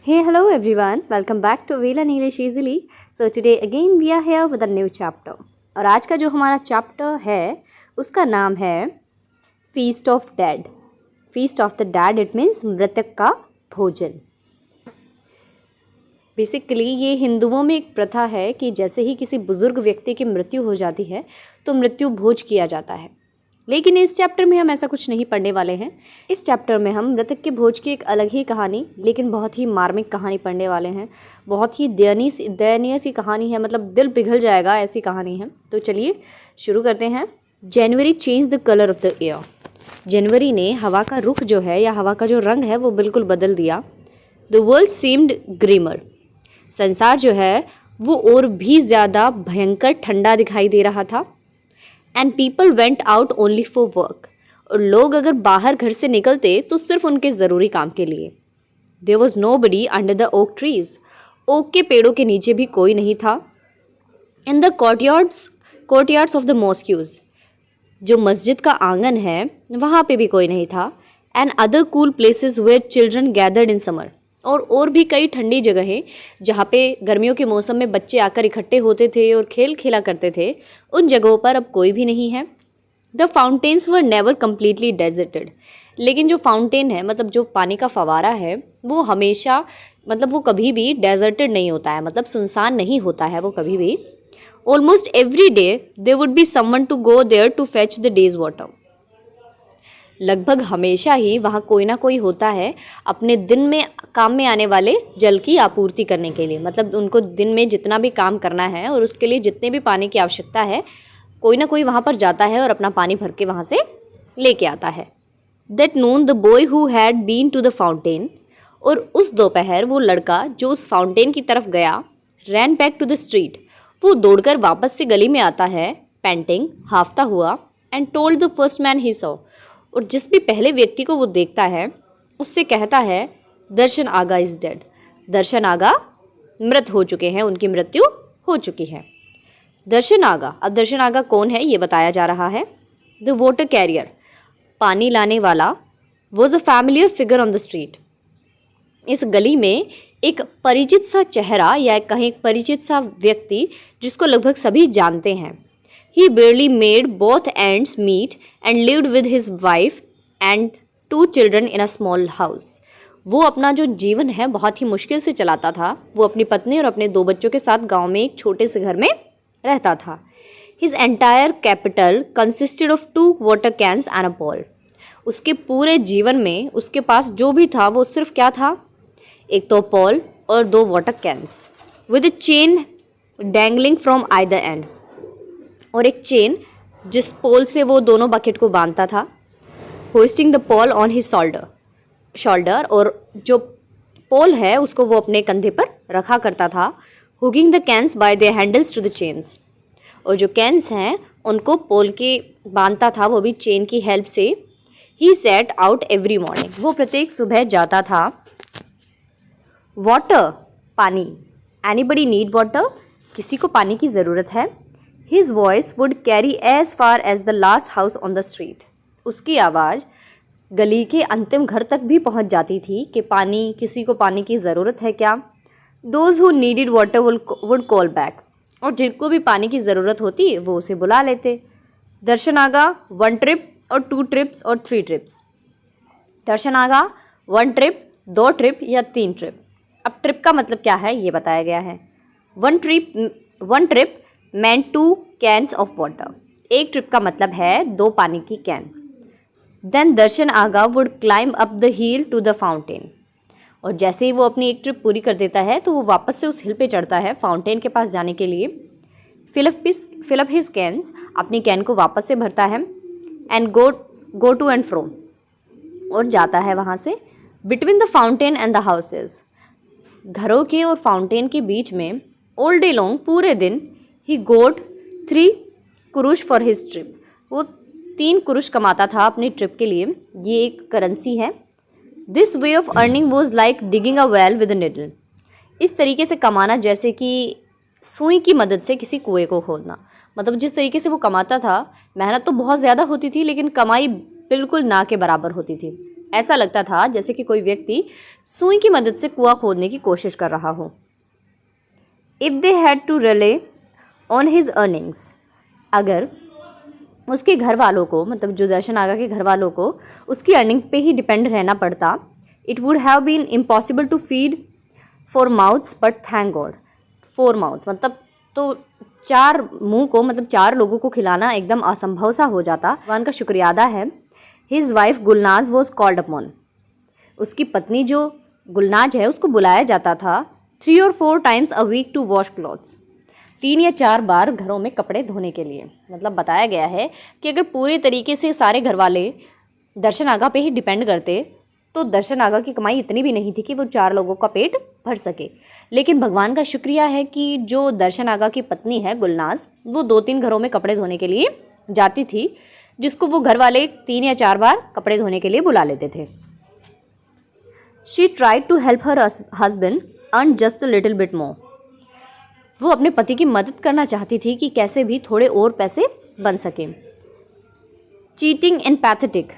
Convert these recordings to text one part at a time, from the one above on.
Hey, hello everyone. Welcome back to Wheel and English Easily. So today again we are here with a new chapter. और आज का जो हमारा chapter है उसका नाम है feast of dead. Feast of the did it means मृतक का भोजन. बेसिकली ये हिंदुओं में एक प्रथा है कि जैसे ही किसी बुजुर्ग व्यक्ति की मृत्यु हो जाती है तो मृत्यु भोज किया जाता है. लेकिन इस चैप्टर में हम ऐसा कुछ नहीं पढ़ने वाले हैं. इस चैप्टर में हम मृतक के भोज की एक अलग ही कहानी लेकिन बहुत ही मार्मिक कहानी पढ़ने वाले हैं. बहुत ही दयनीय सी कहानी है, मतलब दिल पिघल जाएगा ऐसी कहानी है. तो चलिए शुरू करते हैं. January change the colour of the air. जनवरी ने हवा का रुख जो है या हवा का जो रंग है वो बिल्कुल बदल दिया. The world seemed grimmer. संसार जो है वो और भी ज़्यादा भयंकर ठंडा दिखाई दे रहा था. And people went out only for work. और लोग अगर बाहर घर से निकलते तो सिर्फ उनके ज़रूरी काम के लिए. There was nobody under the oak trees. Oak के पेड़ों के नीचे भी कोई नहीं था. In the courtyards of the mosques. जो मस्जिद का आंगन है वहाँ पे भी कोई नहीं था. And other cool places where children gathered in summer. और भी कई ठंडी जगहें जहाँ पे गर्मियों के मौसम में बच्चे आकर इकट्ठे होते थे और खेल खेला करते थे, उन जगहों पर अब कोई भी नहीं है. The fountains were never completely deserted. लेकिन जो फाउंटेन है, मतलब जो पानी का फवारा है, वो हमेशा वो कभी भी डेजर्टेड नहीं होता है, मतलब सुनसान नहीं होता है वो कभी भी. Almost every day there would be someone to go there to fetch the day's water. लगभग हमेशा ही वहाँ कोई ना कोई होता है अपने दिन में काम में आने वाले जल की आपूर्ति करने के लिए. मतलब उनको दिन में जितना भी काम करना है और उसके लिए जितने भी पानी की आवश्यकता है, कोई ना कोई वहाँ पर जाता है और अपना पानी भर के वहाँ से लेके आता है. That noon the boy who had been to the fountain. और उस दोपहर वो लड़का जो उस फाउंटेन की तरफ गया, रैन बैक टू द स्ट्रीट. वो दौड़कर वापस से गली में आता है, पेंटिंग, हाफता हुआ. And told the first man he saw. और जिस भी पहले व्यक्ति को वो देखता है उससे कहता है, दर्शन आगा इज़ डेड. दर्शन आगा मृत हो चुके हैं, उनकी मृत्यु हो चुकी है. दर्शन आगा. अब दर्शन आगा कौन है ये बताया जा रहा है. द वाटर कैरियर, पानी लाने वाला, was a familiar figure on the street. इस गली में एक परिचित सा चेहरा या कहीं एक परिचित सा व्यक्ति जिसको लगभग सभी जानते हैं. He barely made both ends meet and lived with his wife and 2 children in a small house. वो अपना जो जीवन है बहुत ही मुश्किल से चलाता था. वो अपनी पत्नी और अपने 2 बच्चों के साथ गांव में एक छोटे से घर में रहता था. His entire capital consisted of 2 water cans and a ball. उसके पूरे जीवन में उसके पास जो भी था वो सिर्फ क्या था, एक तो पॉल और 2 water cans with a chain dangling from either end. और एक चेन जिस पोल से वो दोनों बकेट को बांधता था. Hoisting the pole on his shoulder. और जो पोल है उसको वो अपने कंधे पर रखा करता था. Hooking the cans by the handles to the chains. और जो कैंस हैं उनको पोल के बांधता था वो भी चेन की हेल्प से. ही सेट आउट एवरी मॉर्निंग. वो प्रत्येक सुबह जाता था. वाटर, पानी. Anybody need water. किसी को पानी की ज़रूरत है. His voice would carry as far as the last house on the street. उसकी आवाज़ गली के अंतिम घर तक भी पहुंच जाती थी कि पानी, किसी को पानी की ज़रूरत है क्या. Those who needed water would call back. और जिनको भी पानी की ज़रूरत होती वो उसे बुला लेते. दर्शन आगा 1 ट्रिप और 2 ट्रिप्स और 3 ट्रिप्स. दर्शन आगा 1 ट्रिप, 2 ट्रिप या 3 ट्रिप. अब ट्रिप का मतलब क्या है ये बताया गया है. 1 trip meant 2 cans of water. एक ट्रिप का मतलब है 2 पानी की can. Then Darshan Aga would climb up the hill to the fountain. और जैसे ही वो अपनी एक ट्रिप पूरी कर देता है तो वो वापस से उस हिल पे चढ़ता है फाउंटेन के पास जाने के लिए. fill up his cans. अपनी कैन को वापस से भरता है. and go to and fro. और जाता है वहाँ से. between the fountain and the houses. घरों के और फाउंटेन के बीच में all day long, पूरे दिन, he got 3 Kurush for his trip. वो 3 कुरुश कमाता था अपनी ट्रिप के लिए. ये एक करेंसी है. This way of earning was like digging a well with a needle. इस तरीके से कमाना जैसे कि सुई की मदद से किसी कुएं को खोदना. मतलब जिस तरीके से वो कमाता था, मेहनत तो बहुत ज़्यादा होती थी लेकिन कमाई बिल्कुल ना के बराबर होती थी. ऐसा लगता था जैसे कि कोई व्यक्ति सुई की मदद से कुआं खोदने की कोशिश कर रहा हो। If they had to rely on his earnings, अगर उसके घर वालों को, मतलब जो दर्शन आगा के घर वालों को उसकी अर्निंग पे ही डिपेंड रहना पड़ता, it would have been impossible to feed 4 mouths but thank God. 4 mouths मतलब तो 4 मुंह को, मतलब 4 लोगों को खिलाना एकदम असंभव सा हो जाता। भगवान का शुक्रिया अदा है। His wife Gulnaz was called upon, उसकी पत्नी जो गुलनाज है उसको बुलाया जाता था 3 और 4 times a week to wash clothes, 3 या 4 बार घरों में कपड़े धोने के लिए। मतलब बताया गया है कि अगर पूरे तरीके से सारे घर वाले दर्शन आगा पे ही डिपेंड करते तो दर्शन आगा की कमाई इतनी भी नहीं थी कि वो 4 लोगों का पेट भर सके। लेकिन भगवान का शुक्रिया है कि जो दर्शन आगा की पत्नी है गुलनाज, वो 2-3 घरों में कपड़े धोने के लिए जाती थी, जिसको वो घर वाले 3 या 4 बार कपड़े धोने के लिए बुला लेते थे। She tried to help her husband earn just a little bit more, वो अपने पति की मदद करना चाहती थी कि कैसे भी थोड़े और पैसे बन सकें। चीटिंग एंड पैथेटिक,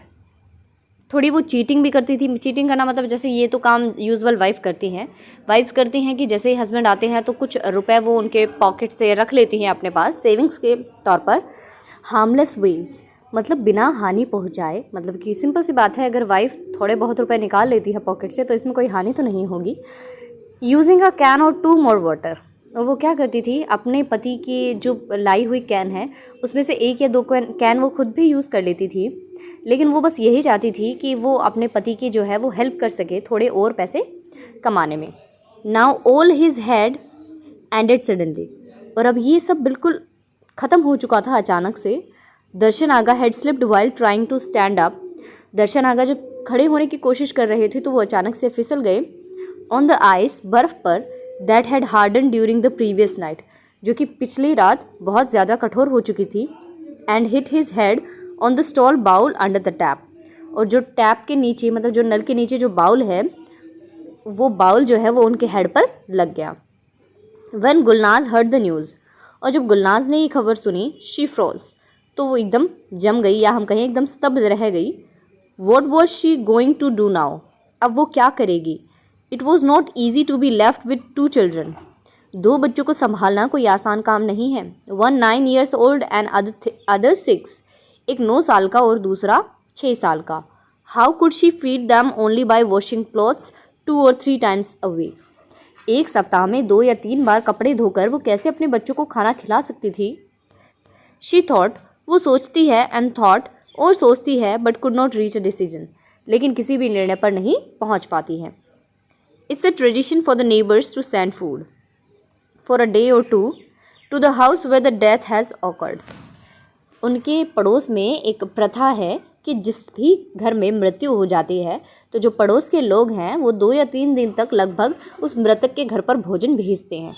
थोड़ी वो चीटिंग भी करती थी। चीटिंग करना मतलब जैसे ये तो काम यूजुअल वाइफ करती हैं, वाइफ्स करती हैं कि जैसे ही हस्बैंड आते हैं तो कुछ रुपए वो उनके पॉकेट से रख लेती हैं अपने पास सेविंग्स के तौर पर। हार्मलेस वेज, मतलब बिना हानि पहुंचाए, मतलब कि सिंपल सी बात है, अगर वाइफ थोड़े बहुत रुपए निकाल लेती है पॉकेट से तो इसमें कोई हानि तो नहीं होगी। यूजिंग अ कैन और 2 मोर वाटर, और वो क्या करती थी, अपने पति की जो लाई हुई कैन है उसमें से 1 या 2 कैन वो खुद भी यूज़ कर लेती थी, लेकिन वो बस यही चाहती थी कि वो अपने पति की जो है वो हेल्प कर सके थोड़े और पैसे कमाने में। Now all his had ended suddenly, और अब ये सब बिल्कुल ख़त्म हो चुका था अचानक से। Darshan Agha had slipped while trying to stand up, Darshan Agha जब खड़े होने की कोशिश कर रहे थे तो वो अचानक से फिसल गए ऑन द आइस, बर्फ़ पर, that had harden during the previous night, जो कि पिछली रात बहुत ज़्यादा कठोर हो चुकी थी। And hit his head on the stall bowl under the tap, और जो टैप के नीचे, मतलब जो नल के नीचे जो बाउल है, वो बाउल जो है वो उनके हेड पर लग गया। When Gulnaz heard the news, और जब गुलनाज ने ये खबर सुनी, शी फ्रोज, तो वो एकदम जम गई, या हम कहें एकदम स्तब्ध रह गई। What was she going to do now, अब वो क्या करेगी। It was not easy to be left with 2 children, 2 बच्चों को संभालना कोई आसान काम नहीं है। 1 9 years old एंड अदर 6, एक 9 साल का और दूसरा 6 साल का। How could she feed them only by washing clothes 2 और 3 टाइम्स अ वीक, एक सप्ताह में 2 या 3 बार कपड़े धोकर वो कैसे अपने बच्चों को खाना खिला सकती थी। शी थॉट, वो सोचती है, एंड थॉट, और सोचती है, but could not reach a decision, लेकिन किसी भी निर्णय पर नहीं पहुंच पाती है। It's a tradition for the neighbours to send food for a day और 2 to the house where the death has occurred, उनके पड़ोस में एक प्रथा है कि जिस भी घर में मृत्यु हो जाती है तो जो पड़ोस के लोग हैं वो 2 या 3 दिन तक लगभग उस मृतक के घर पर भोजन भेजते हैं।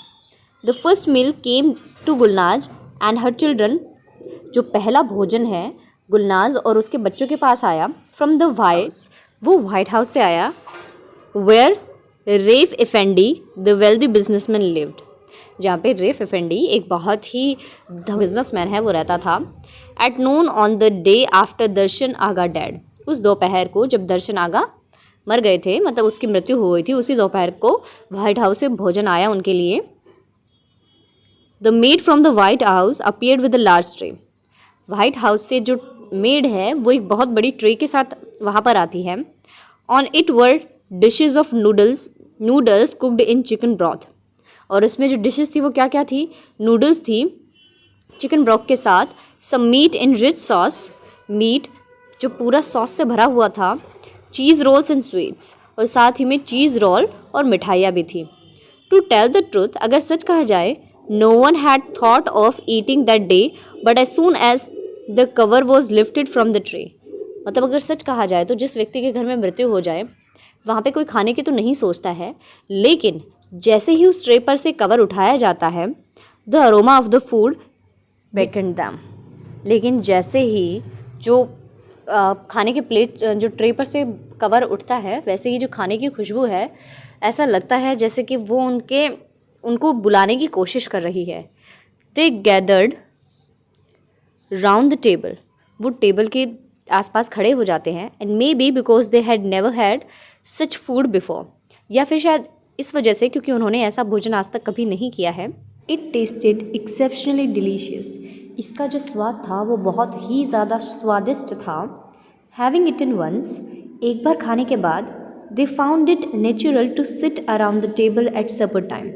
The first meal came to Gulnaz and her children, जो पहला भोजन है गुलनाज और उसके बच्चों के पास आया फ्रॉम द वाइट्स, वो वाइट हाउस से आया, where Ref Effendi the wealthy businessman lived, जहाँ पे रेफ इफेंडी एक बहुत ही बिजनेसमैन है वो रहता था। At noon on the day after Darshan Aga died, उस दोपहर को जब दर्शन आगा मर गए थे, मतलब उसकी मृत्यु हो गई थी, उसी दोपहर को वाइट हाउस से भोजन आया उनके लिए। The made from the White house appeared with a large tray, white House से जो मेड है वो एक बहुत बड़ी ट्रे के साथ वहाँ पर आती है। On it were dishes of noodles cooked in chicken broth, और उसमें जो डिशेस थी वो क्या क्या थी, नूडल्स थी चिकन ब्रॉथ के साथ, some meat in rich sauce, meat जो पूरा सॉस से भरा हुआ था, चीज़ रोल्स एंड स्वीट्स, और साथ ही में चीज़ रोल और मिठाइयाँ भी थी। टू टेल द ट्रूथ, अगर सच कहा जाए, no one had thought of eating that day but as soon as the cover was lifted from the tray, मतलब अगर सच कहा जाए तो जिस व्यक्ति के घर में मृत्यु हो जाए वहाँ पे कोई खाने की तो नहीं सोचता है, लेकिन जैसे ही उस ट्रे पर से कवर उठाया जाता है, the aroma of the food beckoned them, लेकिन जैसे ही जो खाने के प्लेट, जो ट्रे पर से कवर उठता है, वैसे ही जो खाने की खुशबू है, ऐसा लगता है जैसे कि वो उनको बुलाने की कोशिश कर रही है। दे गैदर्ड राउंड द टेबल, वो टेबल के आसपास खड़े हो जाते हैं, and may be because they had never had such food before, या फिर शायद इस वजह से क्योंकि उन्होंने ऐसा भोजन आज तक कभी नहीं किया है। इट टेस्टेड एक्सेप्शनली डिलीशियस, इसका जो स्वाद था वो बहुत ही ज़्यादा स्वादिष्ट था। हैविंग इटन वंस, एक बार खाने के बाद, they found it natural to sit around the table at supper time,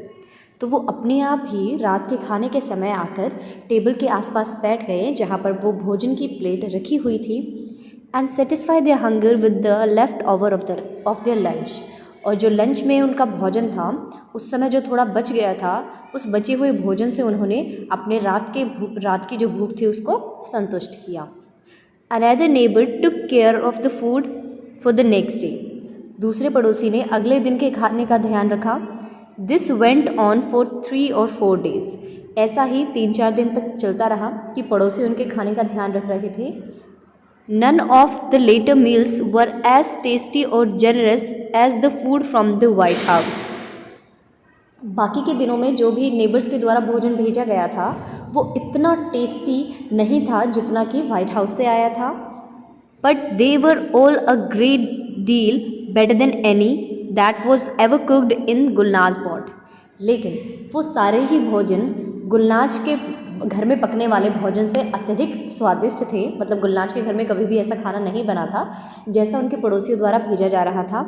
तो वो अपने आप ही रात के खाने के समय आकर टेबल के आसपास बैठ गए जहाँ पर वो भोजन की प्लेट रखी हुई थी, and satisfy their hunger with the left over of their lunch, और जो लंच में उनका भोजन था उस समय जो थोड़ा बच गया था, उस बचे हुए भोजन से उन्होंने अपने रात की जो भूख थी उसको संतुष्ट किया। Another neighbour took care of the food for the next day, दूसरे पड़ोसी ने अगले दिन के खाने का ध्यान रखा। दिस वेंट ऑन फॉर 3 और 4 days, ऐसा ही 3-4 दिन तक चलता रहा कि पड़ोसी उनके खाने का ध्यान रख रहे थे। None of the later meals were as tasty और generous as the food from the White House, बाकी के दिनों में जो भी नेबर्स के द्वारा भोजन भेजा गया था वो इतना टेस्टी नहीं था जितना कि वाइट हाउस से आया था। But they were all a great deal better than any that was ever cooked in Gulnaz pot, लेकिन वो सारे ही भोजन गुलनाज के घर में पकने वाले भोजन से अत्यधिक स्वादिष्ट थे। मतलब गुलनाज के घर में कभी भी ऐसा खाना नहीं बना था जैसा उनके पड़ोसियों द्वारा भेजा जा रहा था।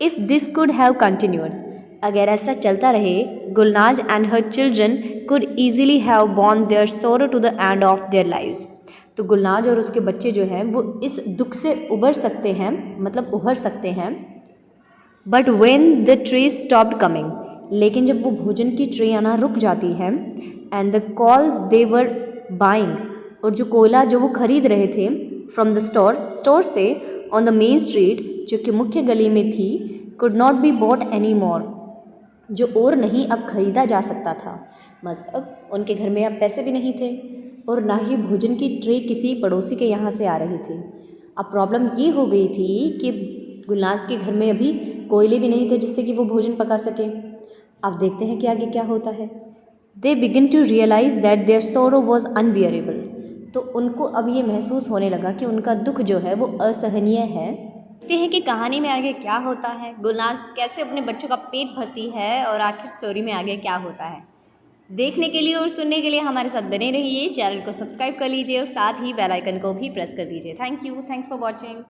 If this could have continued, अगर ऐसा चलता रहे, Gulnaz and her children could easily have borne their sorrow to the end of their lives, तो गुलनाज और उसके बच्चे जो हैं वो इस दुख से उभर सकते हैं, मतलब उभर सकते हैं। But when the tray stopped coming, लेकिन जब वो भोजन की ट्रे आना रुक जाती है, and the call they were buying, और जो कोयला जो वो खरीद रहे थे फ्रॉम द स्टोर से ऑन द मेन स्ट्रीट जो कि मुख्य गली में थी, could not be bought any more, जो और नहीं अब खरीदा जा सकता था। मतलब उनके घर में अब पैसे भी नहीं थे और ना ही भोजन की ट्रे किसी पड़ोसी के यहाँ से आ रही थी। अब प्रॉब्लम ये हो गई थी कि गुलनाज के घर में अभी कोयले भी नहीं थे जिससे कि वो भोजन पका सके। अब देखते हैं कि आगे क्या होता है। They begin to realise that their sorrow was unbearable, तो उनको अब ये महसूस होने लगा कि उनका दुख जो है वो असहनीय है। देखते हैं कि कहानी में आगे क्या होता है, गुलनाज कैसे अपने बच्चों का पेट भरती है और आखिर स्टोरी में आगे क्या होता है। देखने के लिए और सुनने के लिए हमारे साथ बने रहिए, चैनल को सब्सक्राइब कर लीजिए और साथ ही बेल आइकन को भी प्रेस कर दीजिए। Thank you, thanks for watching.